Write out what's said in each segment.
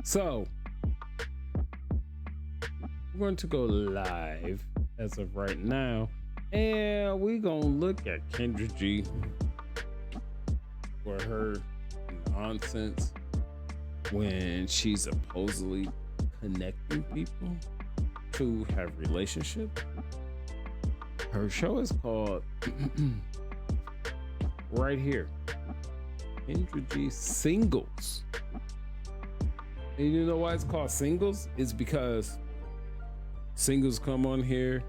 So we're going to go live as of right now, and we're gonna look at Kendra G for her nonsense when she's supposedly connecting people to have relationships. Her show is called right here, Kendra G Singles. And you know why it's called Singles? It's because singles come on here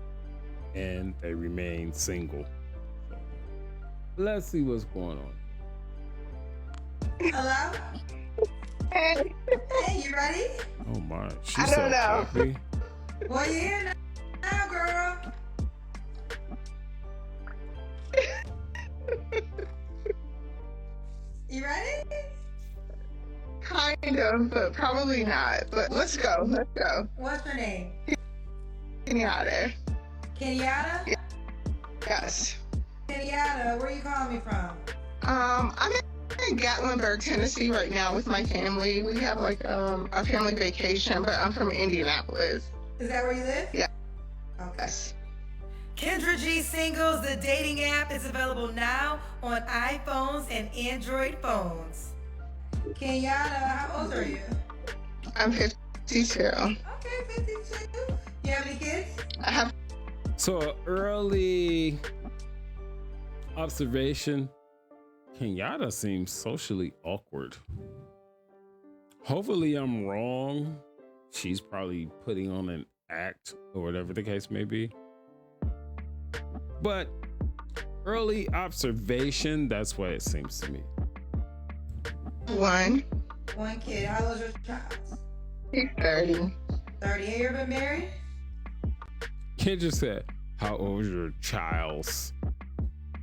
and they remain single. So, let's see what's going on. Hello? Hey, Hey, you ready? Oh my, she's I don't know. happy. Well, you're here now, girl. You ready? kind of, but probably not. But let's go. Let's go. What's your name? Kenyatta. Kenyatta? Yes. Kenyatta, where you calling me from? I'm in Gatlinburg, Tennessee right now with my family. We have like a family vacation, but I'm from Indianapolis. Is that where you live? Yeah. Okay. Yes. Kendra G Singles, the dating app, is available now on iPhones and Android phones. Kenyatta, how old are you? I'm 52. Okay, 52. You have any kids? I have So early observation, Kenyatta seems socially awkward. Hopefully I'm wrong. She's probably putting on an act or whatever the case may be. But early observation, that's what it seems to me. one. One kid. How old is your child? He's 30. 30. Have you ever been married? Kendra said, how old is your child's?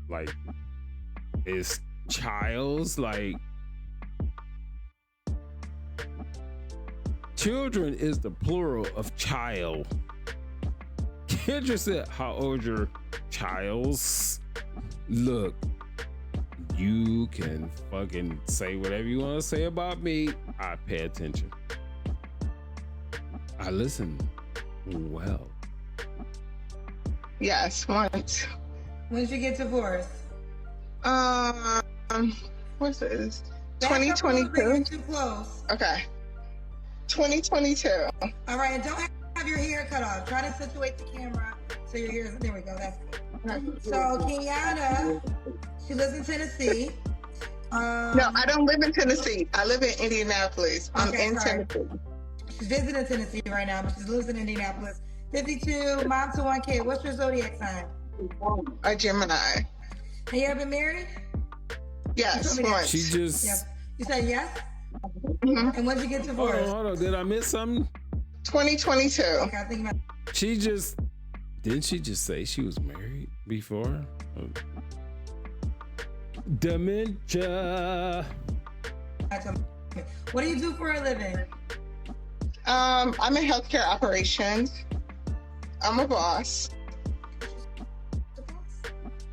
Like, is child's like children is the plural of child. Kendra said, how old your child's? Look, you can fucking say whatever you want to say about me. I pay attention. I listen well. Yes, once. When did you get divorced? What's this? Back up a little bit, 2022. you're too close. Okay. 2022. All right, and don't have your hair cut off. Try to situate the camera so your hair is. There we go. That's good. So Kenyatta, she lives in Tennessee. No, I don't live in Tennessee. I live in Indianapolis. I'm Okay, in sorry. Tennessee. She's visiting Tennessee right now, but she lives in Indianapolis. 52, mom to one kid. What's your zodiac sign? A Gemini. Have you ever been married? Yes, You told me that. once. She just Yes. You said yes? Mhm. And when did you get divorced? hold on. Did I miss something? 2022. Okay, I think about She just didn't she just say she was married before? Oh. Dementia. What do you do for a living? I'm in healthcare operations. I'm a boss.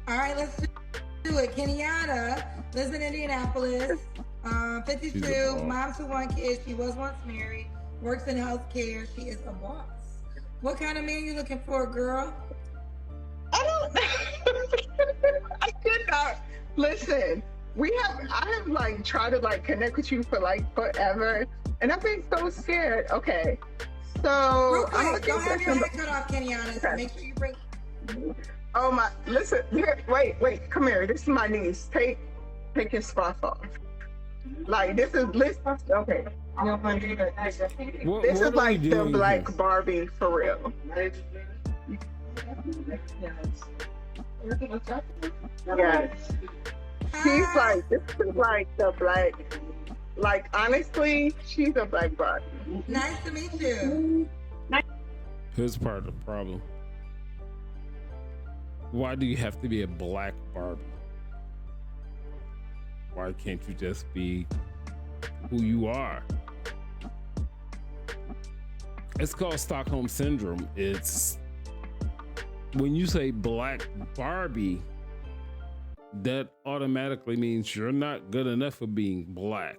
All right, let's do it. Kenyatta lives in Indianapolis. 52, She's a boss. mom to one kid. She was once married. Works in healthcare. She is a boss. What kind of man you looking for, girl? I don't I did not listen. I have like tried to like connect with you for like forever, and I've been so scared. Okay. So Real I'm quick, looking don't for have your hair somebody. cut off, Kenyatta. So Okay. make sure you bring. Oh my! Listen, here, wait, come here. This is my niece. Take your scarf off. Like this is listen. Okay. What, This what is are like we the doing Black here? Barbie for real. Yes. She's like this is like the black. Like honestly, she's a Black Barbie. Nice to meet you. Here's part of the problem. Why do you have to be a black Barbie? Why can't you just be who you are? It's called Stockholm Syndrome. It's when you say Black Barbie, that automatically means you're not good enough for being black.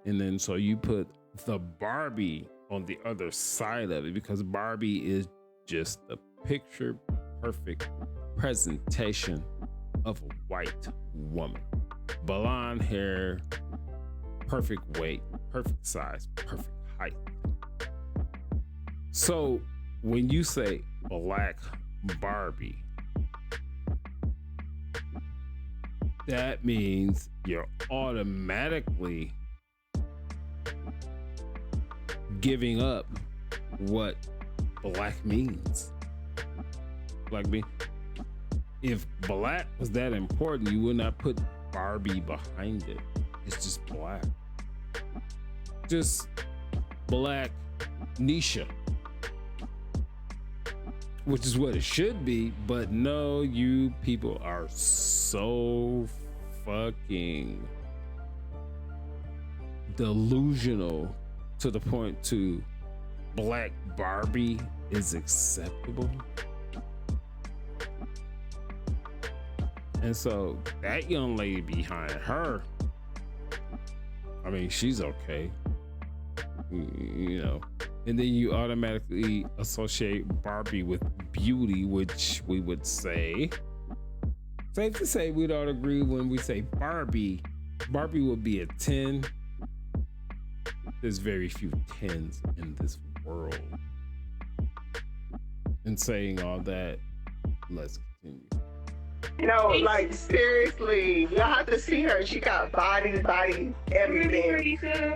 And then so you put the Barbie on the other side of it, because Barbie is just the picture perfect presentation of a white woman. Blonde hair, perfect weight, perfect size, perfect height. So when you say Black Barbie, that means you're automatically giving up what black means. Like me, if black was that important, you would not put Barbie behind it. It's just black. Just Black Nisha, which is what it should be. But no, you people are so fucking delusional to the point to Black Barbie is acceptable. And so that young lady behind her, I mean, she's okay, you know. And then you automatically associate Barbie with beauty, which we would say, safe to say, we'd all agree when we say Barbie would be a 10. There's very few 10s in this world. And saying all that, let's continue. You know, like seriously, y'all have to see her. She got body, everything.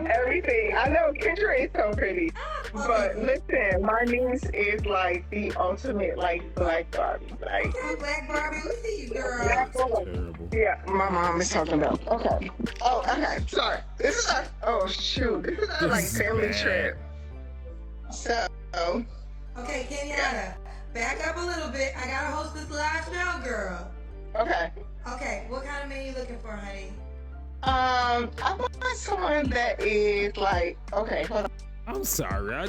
Everything. I know Kendra is so pretty. But listen, my niece is like the ultimate like Black Barbie. Like Okay, Black Barbie, we see you, girl. Terrible. yeah, my mom is talking about. Okay. Oh, okay. Sorry. This is our this is our like This is family bad. trip. So Okay, Kenyatta, back up a little bit. I gotta host this live show, girl. okay. Okay, what kind of man you looking for, honey? I want someone that is like, okay, hold on. I'm sorry. I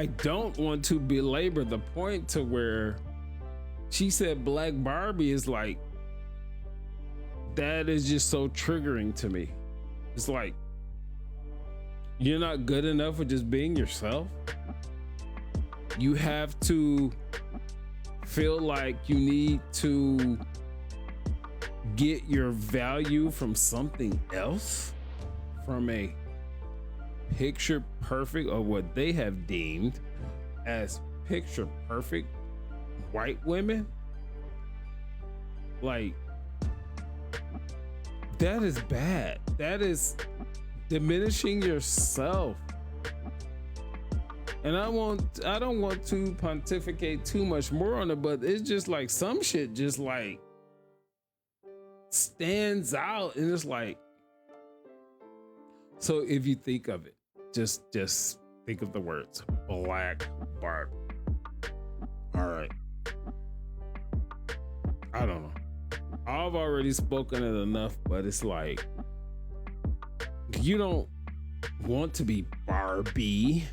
don't want to belabor the point to where she said Black Barbie is like, that is just so triggering to me. It's like, you're not good enough for just being yourself. You have to feel like you need to get your value from something else, from a picture perfect, or what they have deemed as picture perfect white women. Like, that is bad. That is diminishing yourself. And I don't want to pontificate too much more on it, but it's just like some shit just like stands out, and it's like, so if you think of it, just think of the words Black Barbie. All right. I don't know. I've already spoken it enough, but it's like, you don't want to be Barbie.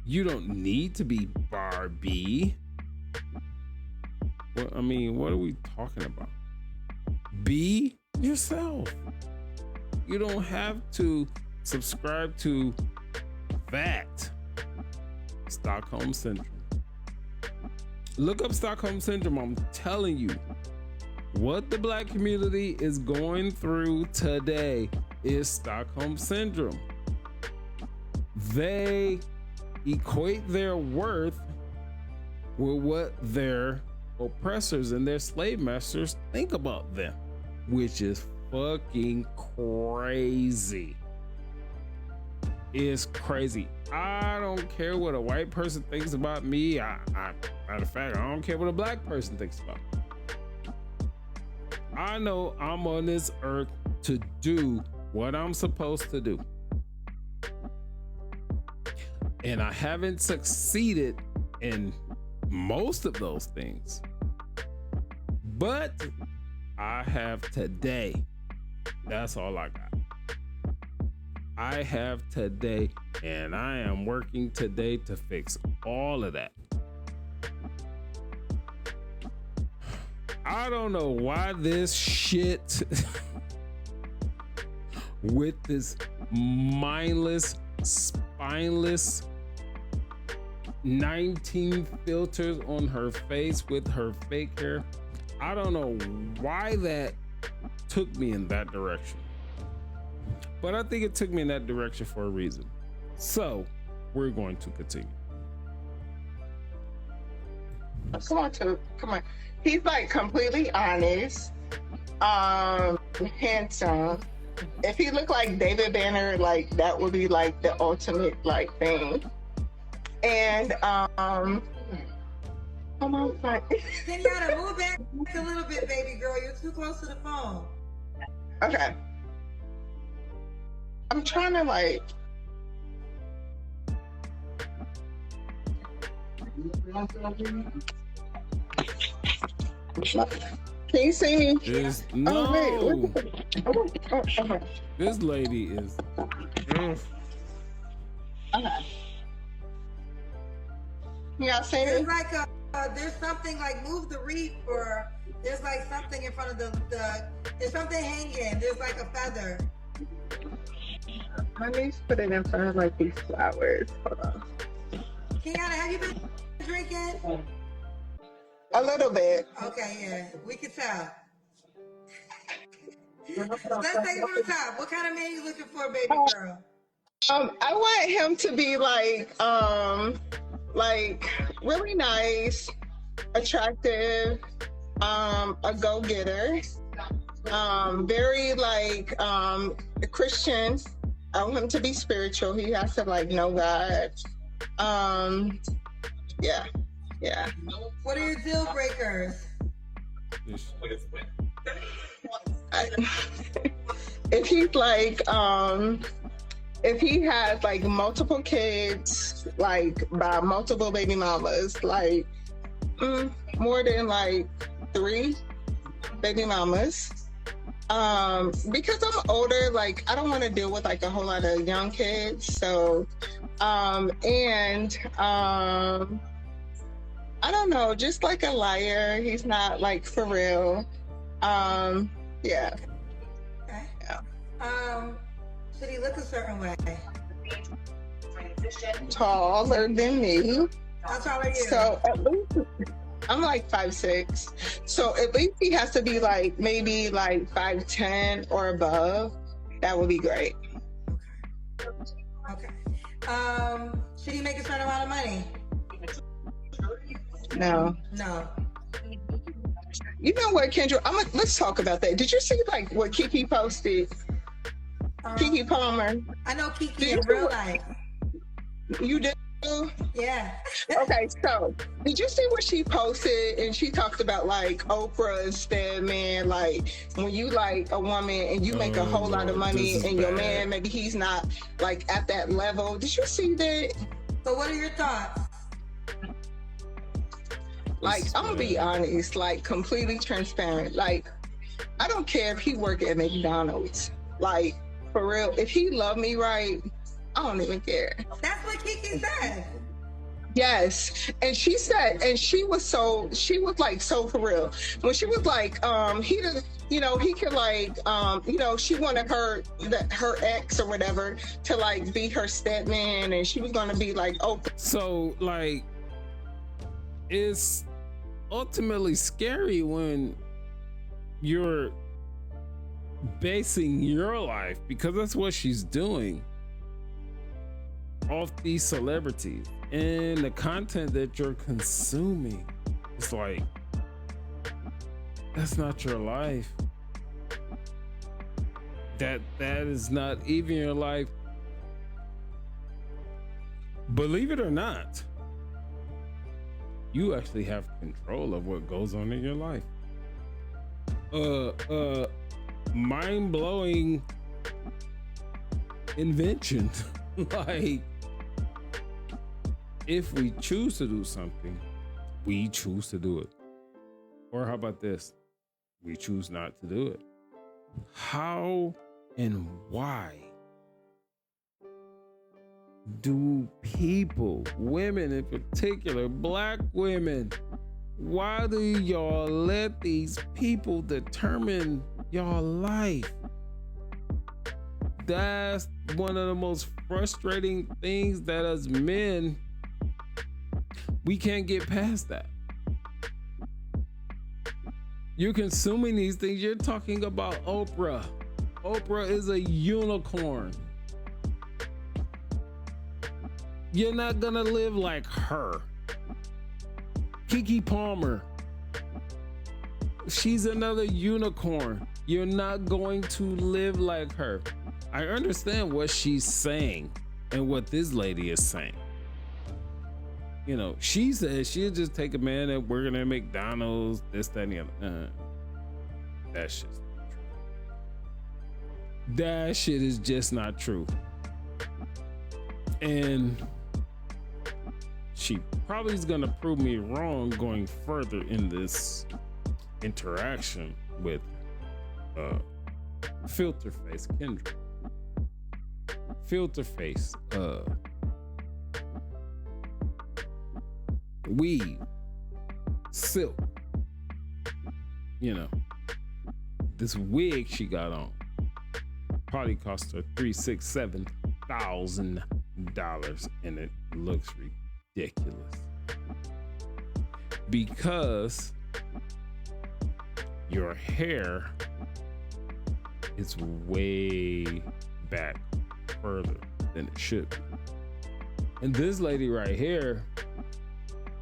You don't need to be Barbie. Well, I mean, what are we talking about? Be yourself. You don't have to subscribe to that. Stockholm Syndrome. Look up Stockholm Syndrome. I'm telling you, what the Black community is going through today is Stockholm Syndrome. They equate their worth with what their oppressors and their slave masters think about them, which is fucking crazy. It's crazy. I don't care what a white person thinks about me. Matter of fact, I don't care what a black person thinks about me. I know I'm on this earth to do what I'm supposed to do. And I haven't succeeded in most of those things. But I have today. That's all I got. I have today, and I am working today to fix all of that. I don't know why this shit with this mindless, spineless 19 filters on her face with her fake hair. I don't know why that took me in that direction, but I think it took me in that direction for a reason. So we're going to continue. Come on. He's like completely honest, handsome. If he looked like David Banner, like that would be like the ultimate like thing. And come on, Kenyatta, move back a little bit, baby girl. You're too close to the phone. Okay. I'm trying to like. Can you see me? No. Oh, wait. Okay. This lady is. Okay. Yeah, see me? There's like there's something like move the wreath, or there's like something in front of the there's something hanging. There's like a feather. My niece put it in front of like these flowers. Hold on. Kenyatta, have you been drinking? A little bit. Okay, yeah, we can tell. Let's take it from the top. What kind of man you looking for, baby girl? I want him to be like really nice, attractive, a go-getter, very like Christian. I want him to be spiritual. He has to like know God. Yeah. What are your deal breakers? If he's like if he has like multiple kids, like by multiple baby mamas, like more than like 3 baby mamas, because I'm older, like I don't want to deal with like a whole lot of young kids. So I don't know, just like a liar. He's not like for real. Yeah. Okay. Yeah. Should he look a certain way? Taller than me. How tall are you? So at least I'm like 5'6". So at least he has to be like maybe like 5'10" or above. That would be great. Okay. Should he make a certain amount of money? No. You know what, Kendra? Let's talk about that. Did you see like what Kiki posted? Kiki Palmer. I know Kiki in real life. You do? Yeah. Okay, so did you see what she posted? And she talked about like Oprah's stedman, like when you like a woman and you make a whole lot of money and your man, maybe he's not like at that level. Did you see that? So what are your thoughts? Like, I'm gonna be honest, like completely transparent. Like, I don't care if he work at McDonald's. Like, for real, if he love me right, I don't even care. That's what Kiki said. Yes. And she said, and she was like so for real. When she was like, he doesn't, you know, he could like, you know, she wanted her ex or whatever to like be her stepman, and she was gonna be like, oh. So like, it's ultimately scary when you're basing your life, because that's what she's doing, off these celebrities and the content that you're consuming. It's like, that's not your life. That is not even your life. Believe it or not, you actually have control of what goes on in your life. Mind-blowing invention. Like, if we choose to do something, we choose to do it. Or how about this? We choose not to do it. How and why do people, women in particular, black women, why do y'all let these people determine y'all life? that's one of the most frustrating things that as men, we can't get past that. You're consuming these things. You're talking about Oprah. Oprah is a unicorn. You're not gonna live like her. Keke Palmer, she's another unicorn. You're not going to live like her. I understand what she's saying and what this lady is saying. You know, she says she'll just take a man that working at McDonald's, this, that, and the other. That shit's not true. That shit is just not true. And she probably is gonna prove me wrong going further in this interaction with Filter Face Kendra. Filter Face weave, silk, you know, this wig she got on probably cost her $3,600-7,000, and it looks ridiculous because your hair is way back further than it should be. And this lady right here,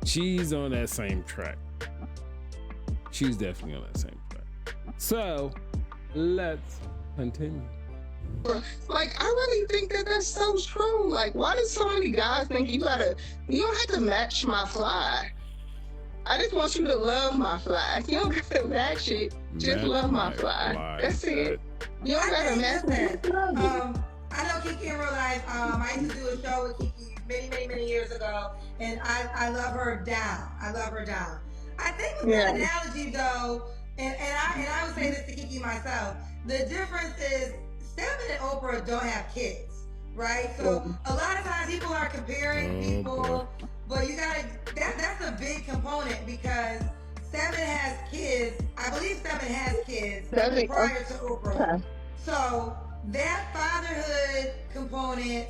she's on that same track. She's definitely on that same track. So let's continue. Like, I really think that that's so true. Like, why do so many guys think you don't have to match my fly? I just want you to love my fly. You don't have to match it. Just love my fly. That's it. You don't gotta match it. I know Kiki in real life. I used to do a show with Kiki many years ago, and I love her down. I love her down. I think with that analogy though, and I would say this to Kiki myself, the difference is Stephen and Oprah don't have kids, right? So a lot of times people are comparing people, but you gotta, that's a big component because Stephen has kids. I believe Stephen has kids prior to Oprah. So that fatherhood component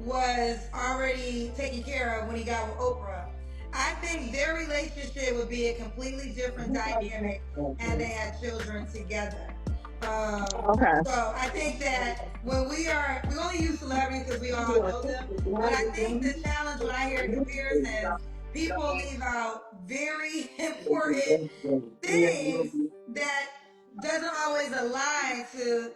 was already taken care of when he got with Oprah. I think their relationship would be a completely different dynamic and they had children together. So I think that when we only use celebrities because we all know them, but I think the challenge when I hear comparisons, people leave out very important things that doesn't always align to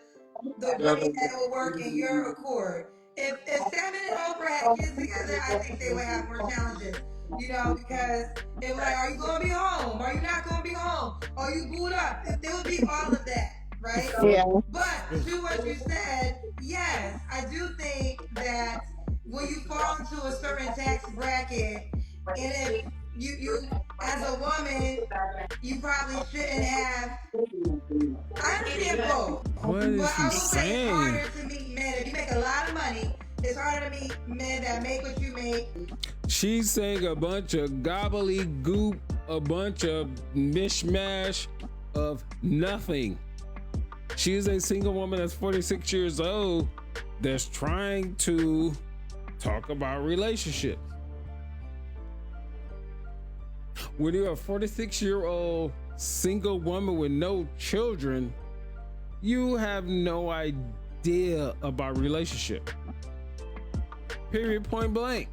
the way that will work in your accord. If Stephen and Oprah had kids together, I think they would have more challenges. You know, because they're like, are you going to be home? Are you not going to be home? Are you booed up? There would be all of that, right? Yeah. But to what you said, yes, I do think that when you fall into a certain tax bracket, and if you as a woman, you probably shouldn't have. I understand both. What is but I she will say it's saying? harder to meet men. If you make a lot of money, it's harder to meet men that make what you make. She's saying a bunch of gobbledygook, a bunch of mishmash of nothing. She is a single woman that's 46 years old that's trying to talk about relationships. When you're a 46-year-old single woman with no children, you have no idea about relationship. Period, point blank.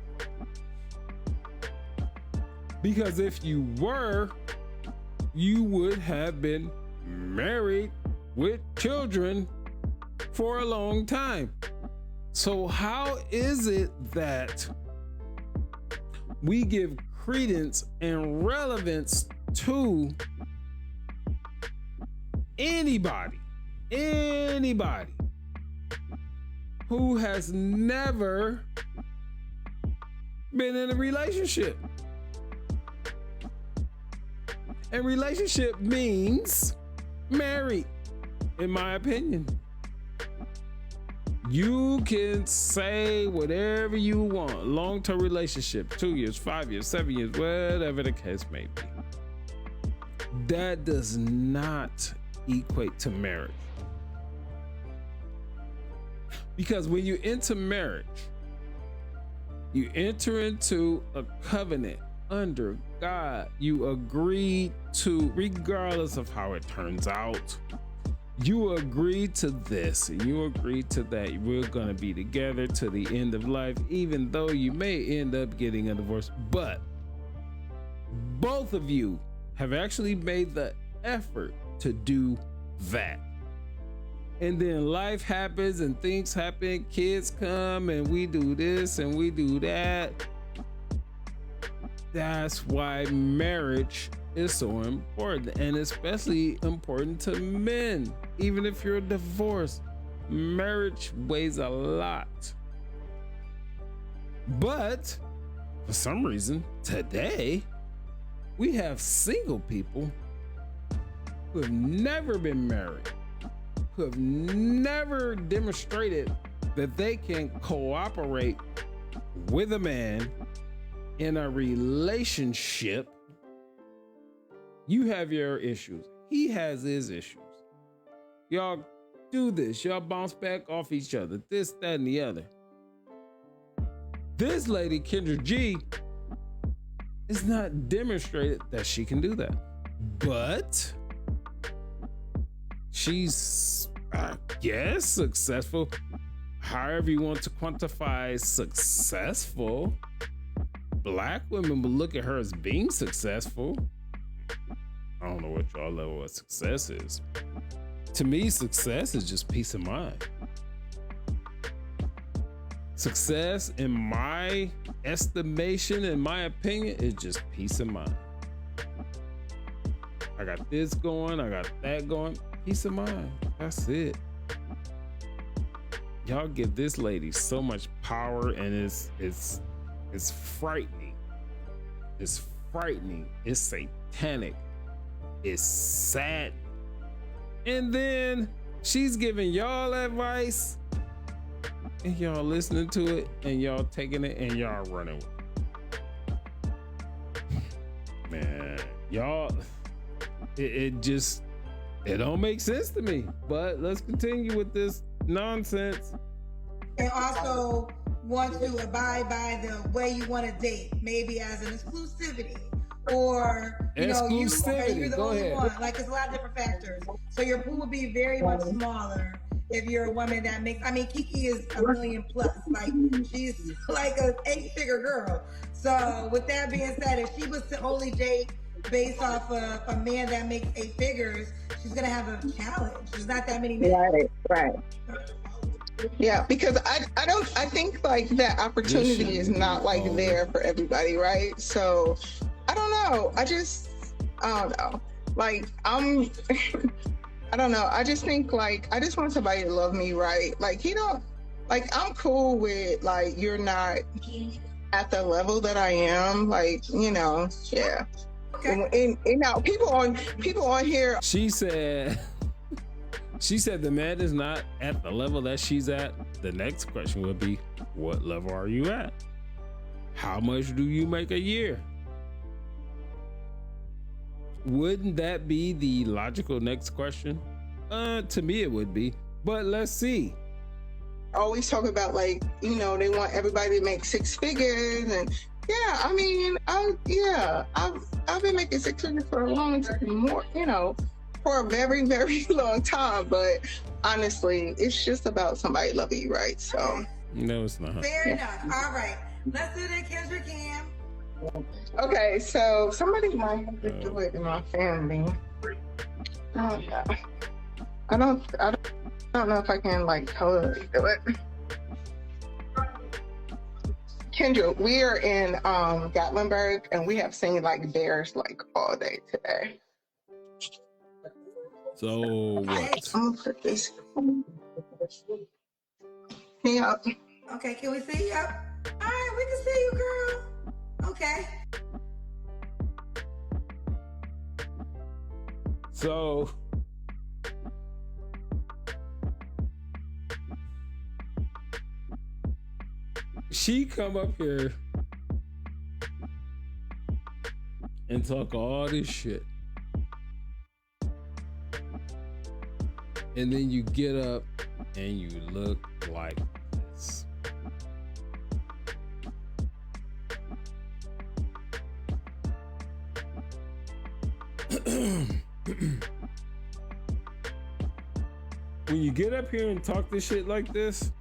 Because if you were, you would have been married with children for a long time. So how is it that we give credence and relevance to anybody who has never been in a relationship? And relationship means married, in my opinion. You can say whatever you want. Long-term relationship, 2 years, 5 years, 7 years, whatever the case may be. That does not equate to marriage. Because when you enter marriage, you enter into a covenant under God. You agree to, regardless of how it turns out, you agree to this and you agree to that. We're gonna be together to the end of life, even though you may end up getting a divorce. But both of you have actually made the effort to do that. And then life happens and things happen, kids come and we do this and we do that. That's why marriage is so important, and especially important to men. Even if you're divorced, marriage weighs a lot. But for some reason, today, we have single people who have never been married, who have never demonstrated that they can cooperate with a man in a relationship. You have your issues, he has his issues. Y'all do this, y'all bounce back off each other, this, that, and the other. This lady, Kendra G, is not demonstrated that she can do that. But she's, I guess, successful. However you want to quantify successful. Black women will look at her as being successful. I don't know what y'all level of success is. To me, success is just peace of mind. Success, in my estimation, in my opinion, is just peace of mind. I got this going, I got that going. Peace of mind. That's it. Y'all give this lady so much power, and it's frightening. It's frightening. It's satanic. It's sad. And then she's giving y'all advice, and y'all listening to it, and y'all taking it, and y'all running with it. Man, y'all, it don't make sense to me. But let's continue with this nonsense. And also want to abide by the way you want to date, maybe as an exclusivity, or you're the Go only ahead. one. Like, there's a lot of different factors. So your pool would be very much smaller if you're a woman that makes. I mean, Kiki is $1 million plus. Like, she's like an 8-figure girl. So with that being said, if she was to only date based off of a man that makes 8 figures, she's gonna have a challenge. There's not that many men. Right. Yeah, because I think like that opportunity is not like there for everybody, right? So I don't know. I don't know. Like I don't know. I just think like I just want somebody to love me, right? Like I'm cool with like you're not at the level that I am, like, yeah. Okay. And now people on here. She said the man is not at the level that she's at. The next question would be, what level are you at? How much do you make a year? Wouldn't that be the logical next question? To me it would be, but let's see. Always talk about like, they want everybody to make 6 figures, and yeah, I mean, I've been making 6 figures for a long time, more, for a very, very long time. But honestly, it's just about somebody loving you, right? So no, it's not. Fair enough. All right, let's do the Kendra Cam. Okay, so somebody might have to do it in my family. Oh yeah, I don't know if I can like totally do it. Kendra, we are in Gatlinburg, and we have seen like bears like all day today. So what? I'm gonna put this. Yeah. Okay, can we see you? All right, we can see you, girl. Okay. So she come up here and talk all this shit. and then you get up and you look like this. When you get up here and talk this shit like this,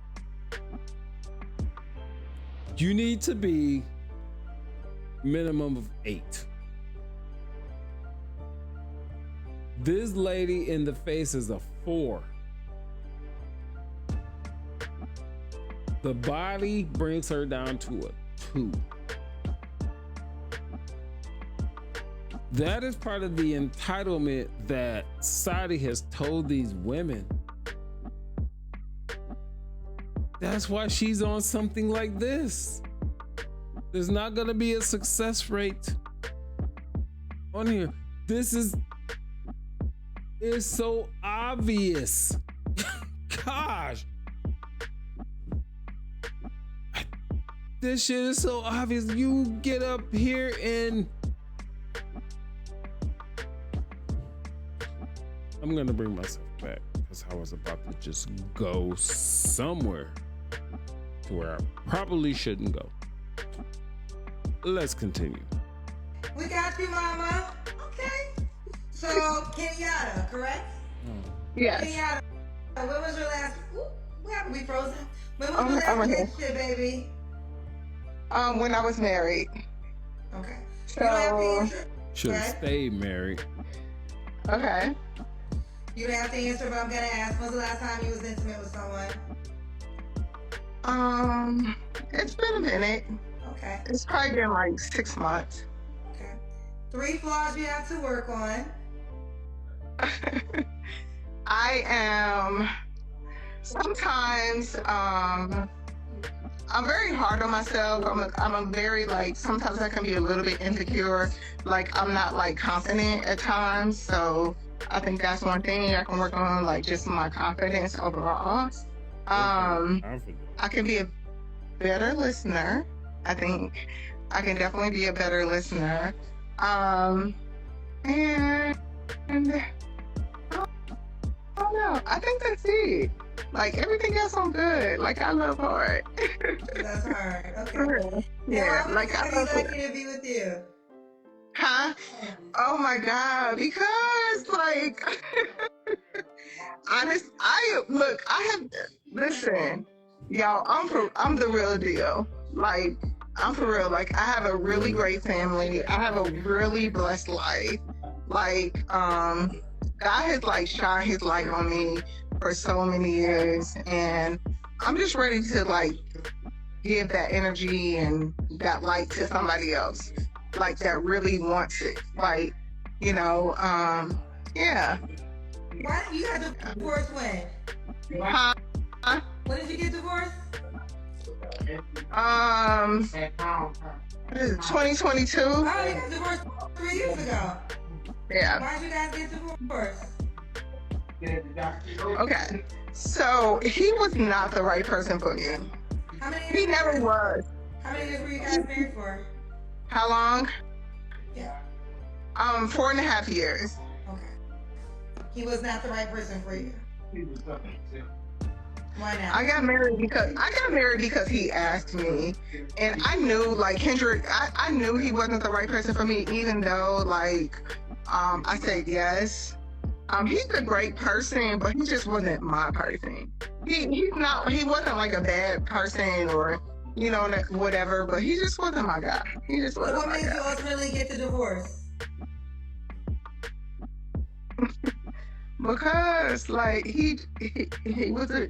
you need to be minimum of 8. This lady in the face is a 4. The body brings her down to a 2. That is part of the entitlement that society has told these women. That's why she's on something like this. There's not gonna be a success rate on here. It's so obvious. Gosh. This shit is so obvious. You get up here and I'm gonna bring myself back because I was about to just go somewhere to where I probably shouldn't go. Let's continue. We got you, Mama. Okay. So, Kenyatta, correct? Yes. Kenyatta, when was your last? What happened? We frozen. When was I'm your last here. relationship, baby? When I was married. Okay. So, You don't have to answer. Should have Right. stayed married. okay. You don't have to answer, but I'm gonna ask. When's the last time you was intimate with someone? It's been a minute. Okay. It's probably been like 6 months. Okay. 3 flaws you have to work on. I am sometimes I'm very hard on myself. I'm a very like sometimes I can be a little bit insecure. Like I'm not like confident at times. So I think that's one thing I can work on, like just my confidence overall. I can be a better listener. I think I can definitely be a better listener. And I don't know. I think that's it. Like everything else, I'm good. Like I love hard. That's hard. Okay. Yeah, Now, like I I love would it. like to be with you. Huh? Oh my God! Because like, listen, y'all. I'm the real deal. Like I'm for real. Like I have a really great family. I have a really blessed life. Like God has like shined His light on me for so many years, and I'm just ready to like give that energy and that light to somebody else, like that really wants it. Like, you know, yeah. Why you got divorced when? Huh? When did you get divorced? What is it, 2022? Oh, you got divorced 3 years ago. Yeah. Why did you guys get divorced? Okay. So he was not the right person for me. How many He years? never was. How many years were you guys married for? How long? Yeah. 4.5 years. Okay. He was not the right person for you. Why not? I got married because he asked me, and I knew like Kendrick. I knew he wasn't the right person for me, even though like I said yes. He's a great person, but he just wasn't my person. He wasn't like a bad person or you know whatever, but he just wasn't my guy. He just So wasn't what my made you guy. ultimately get the divorce? Because like he was a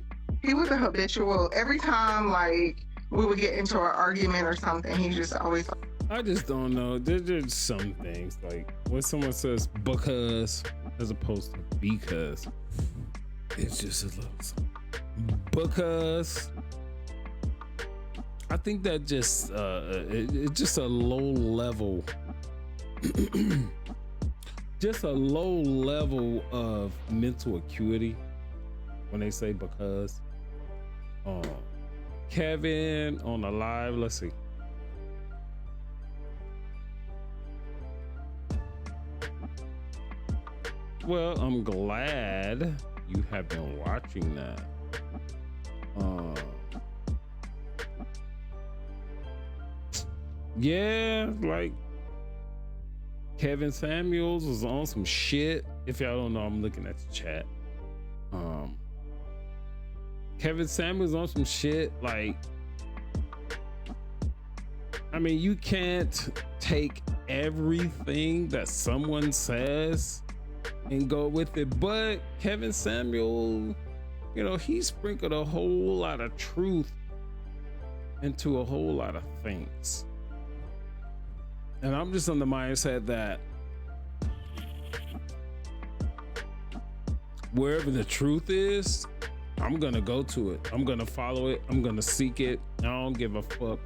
habitual. Every time like we would get into an argument or something, he just always I just don't know. There's just some things like when someone says because as opposed to because. It's just a little something. Because I think that just it's just a low level just a low level of mental acuity when they say because. Kevin on the live, let's see. Well, I'm glad you have been watching that. Yeah, like Kevin Samuels was on some shit. If y'all don't know, I'm looking at the chat. Kevin Samuels on some shit. Like, I mean, you can't take everything that someone says and go with it, but Kevin Samuel, you know, he sprinkled a whole lot of truth into a whole lot of things. And I'm just on the mindset that wherever the truth is, I'm gonna go to it. I'm gonna follow it. I'm gonna seek it. I don't give a fuck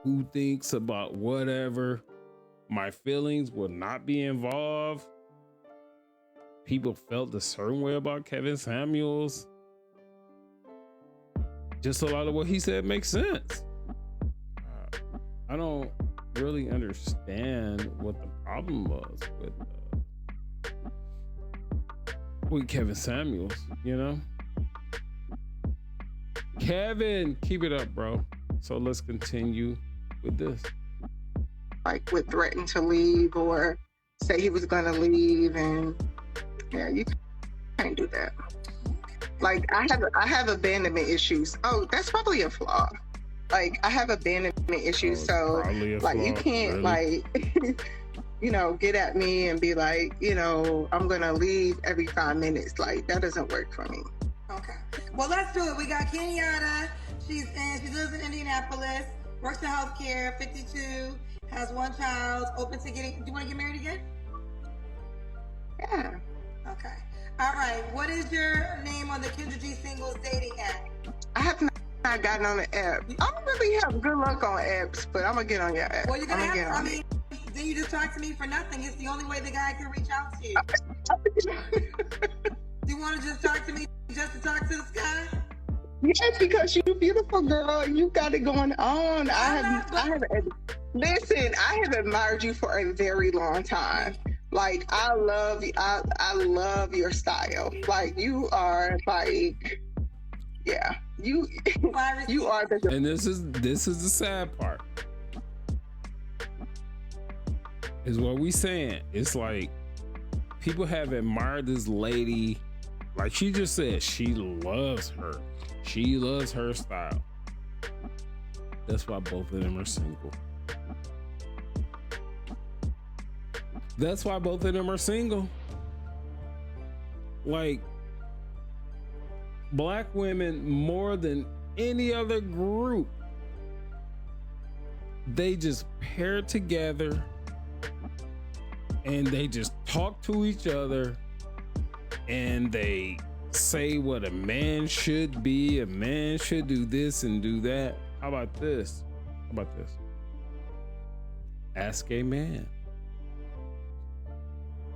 who thinks about whatever. My feelings will not be involved. People felt a certain way about Kevin Samuels. Just a lot of what he said makes sense. I don't really understand what the problem was with Kevin Samuels, you know? Kevin, keep it up, bro. So let's continue with this. Like would threaten to leave or say he was gonna leave, and yeah, you can't do that. Like I have abandonment issues. Oh, that's probably a flaw. Like I have abandonment issues, so like you can't really? Like you know, get at me and be like, you know, I'm gonna leave every 5 minutes. Like that doesn't work for me. Okay. Well, let's do it. We got Kenyatta. She lives in Indianapolis, works in healthcare, 52, has 1 child, open to getting. Do you want to get married again? Yeah. Okay. All right. What is your name on the Kendra G Singles dating app? I have not gotten on the app. I don't really have good luck on apps, but I'm gonna get on your app. Well, you're gonna have to. I mean, then you just talk to me for nothing. It's the only way the guy can reach out to you. Do you want to just talk to me just to talk to this guy? Yes, because you're a beautiful girl. You got it going on. Listen, I have admired you for a very long time. Like I love your style. Like you are like, yeah, you are the. And this is the sad part. Is what we saying. It's like people have admired this lady. Like she just said, she loves her. She loves her style. That's why both of them are single. That's why both of them are single. Like black women, more than any other group, they just pair together and they just talk to each other and they say what a man should be. A man should do this and do that. How about this? Ask a man.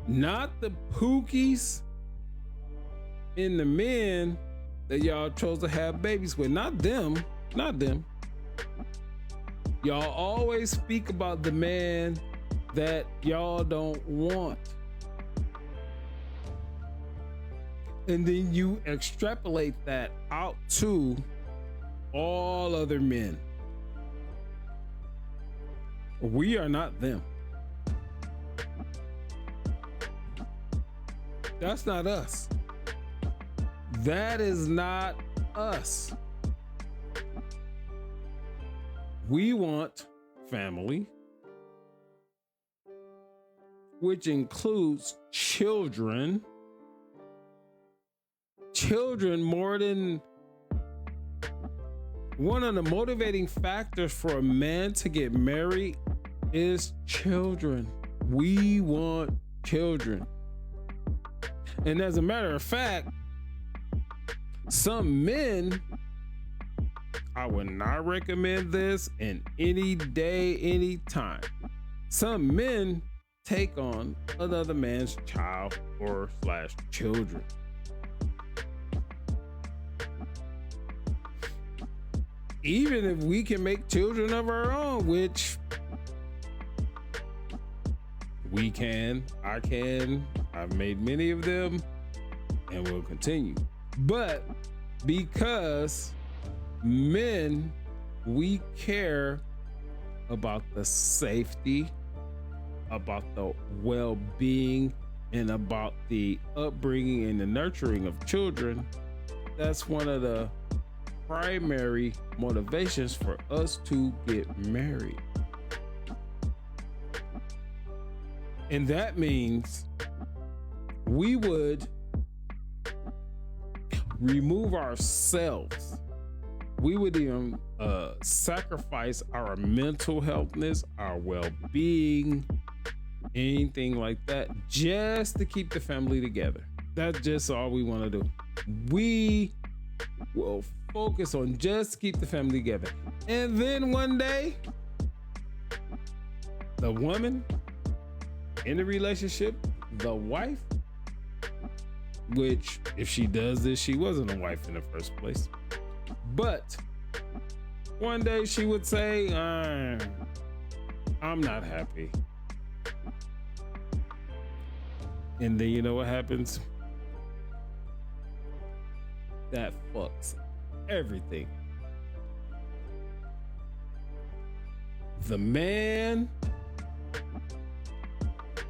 Not the pookies and the men that y'all chose to have babies with. Not them. Y'all always speak about the man that y'all don't want. And then you extrapolate that out to all other men. We are not them. That's not us. That is not us. We want family, which includes children. Children, more than one of the motivating factors for a man to get married is children. We want children. And as a matter of fact, some men, I would not recommend this in any day, any time. Some men take on another man's child or / children. Even if we can make children of our own, which We can, I can, I've made many of them and will continue. But because men, we care about the safety, about the well-being, and about the upbringing and the nurturing of children. That's one of the primary motivations for us to get married. And that means we would remove ourselves. We would even sacrifice our mental healthness, our well-being, anything like that, just to keep the family together. That's just all we want to do. We will focus on just keep the family together. And then one day, the woman in the relationship, the wife, which if she does this, she wasn't a wife in the first place. But one day she would say, I'm not happy. And then you know what happens? That fucks everything. The man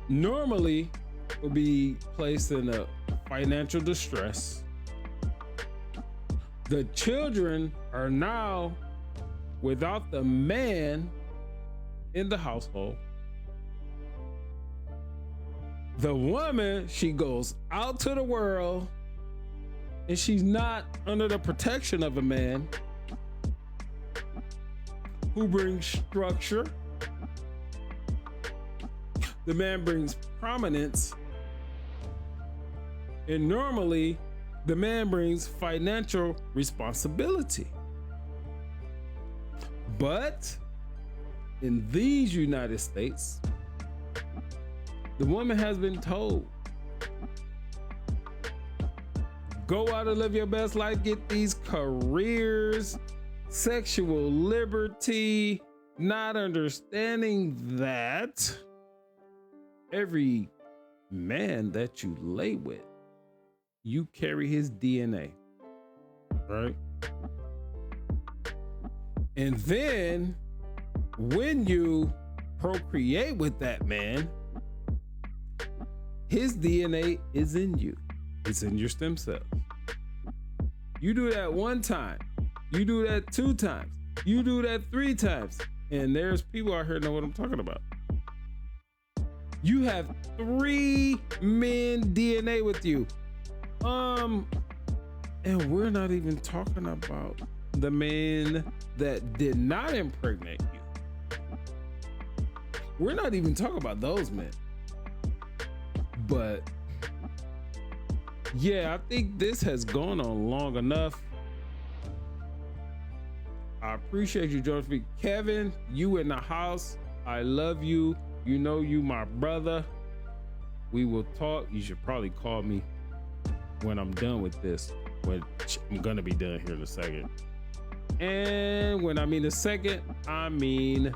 normally will be placed in a financial distress. The children are now without the man in the household. The woman, she goes out to the world and she's not under the protection of a man who brings structure. The man brings prominence. And normally the man brings financial responsibility. But in these United States, the woman has been told, go out and live your best life, get these careers, sexual liberty, not understanding that every man that you lay with, you carry his DNA, right? And then when you procreate with that man, his DNA is in you. It's in your stem cells. You do that one time. You do that 2 times. You do that 3 times. And there's people out here know what I'm talking about. You have 3 men DNA with you. And we're not even talking about the man that did not impregnate you. We're not even talking about those men. But yeah, I think this has gone on long enough. I appreciate you joining me. Kevin, you in the house. I love you. You know you my brother. We will talk. You should probably call me when I'm done with this, which I'm gonna be done here in a second. And when I mean a second, I mean